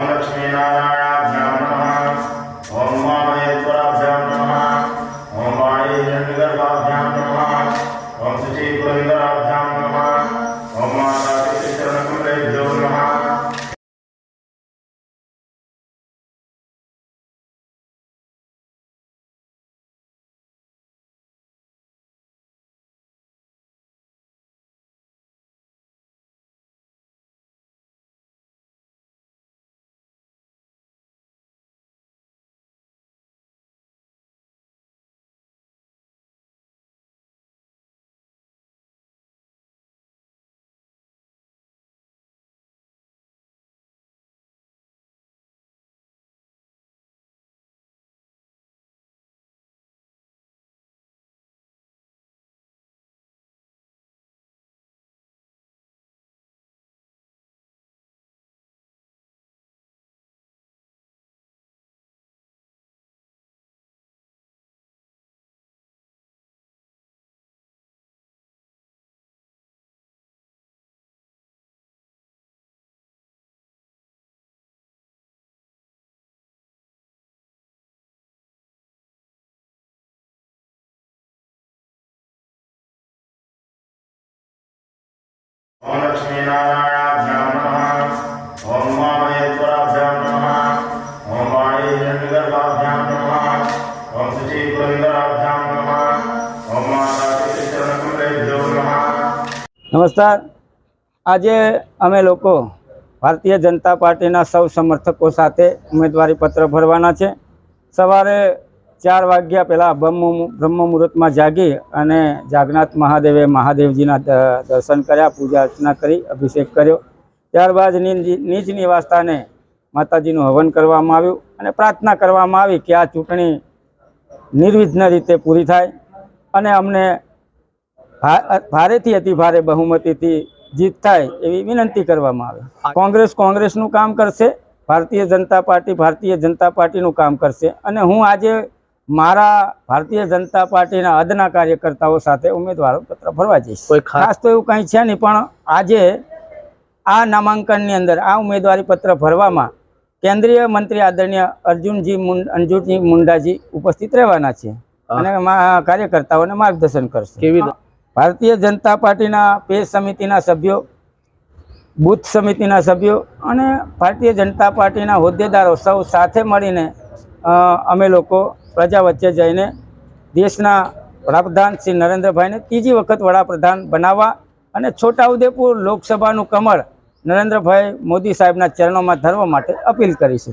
लक्ष्मी नारायणाभ्यां नमः। ओम महेश्वराभ्यां नमः। ओम वाणी हिरण्यगर्भाभ्यां नमः। ओम शुचि पुरंदराभ्यां नमः। ओम माता पितृ चरणकमलेभ्यो नमः। ओम लक्ष्मी नारायणाभ्यां नमः। ओम महेश्वराभ्यां नमः। ओम वाणी हिरण्यगर्भाभ्यां नमः। ओम शुचि पुरंदराभ्यां नमः। ओम माता पितृ चरणकमलेभ्यो नमः। नमस्कार। આજે અમે લોકો ભારતીય જનતા પાર્ટીના સૌ સમર્થકો સાથે ઉમેદવારી પત્ર ભરવાના છે। સવારે 4 વાગ્યા પહેલાં બ્રહ્મ મુહૂર્તમાં જાગી અને જાગનાથ મહાદેવે મહાદેવજીના દર્શન કર્યા, પૂજા અર્ચના કરી, અભિષેક કર્યો। ત્યારબાદ નિજ નિવાસસ્થાને માતાજીનું હવન કરવામાં આવ્યું અને પ્રાર્થના કરવામાં આવી કે આ ચૂંટણી નિર્વિઘ્ન રીતે પૂરી થાય અને અમને ભારેથી અતિ ભારે બહુમતીથી જીત થાય એવી વિનંતી કરવામાં આવે। કોંગ્રેસનું કામ કરશે, ભારતીય જનતા પાર્ટીનું કામ કરશે અને હું આજે મારા ભારતીય જનતા પાર્ટીના અદના કાર્યકર્તાઓ સાથે ઉમેદવારો પત્ર ભરવા જઈશ। ખાસ તો એવું કંઈ છે નહીં, પણ આજે આ નામાંકનની અંદર આ ઉમેદવારી પત્ર ભરવામાં કેન્દ્રીય મંત્રી આદરણીય અંજુજી મુંડાજી ઉપસ્થિત રહેવાના છે અને કાર્યકર્તાઓને માર્ગદર્શન કરશે। ભારતીય જનતા પાર્ટીના પેજ સમિતિના સભ્યો, બૂથ સમિતિના સભ્યો અને ભારતીય જનતા પાર્ટીના હોદ્દેદારો સૌ સાથે મળીને અમે લોકો પ્રજા વચ્ચે જઈને દેશના વડાપ્રધાન શ્રી નરેન્દ્રભાઈને ત્રીજી વખત વડાપ્રધાન બનાવવા અને છોટાઉદેપુર લોકસભાનું કમળ નરેન્દ્રભાઈ મોદી સાહેબના ચરણોમાં ધરવા માટે અપીલ કરી છે।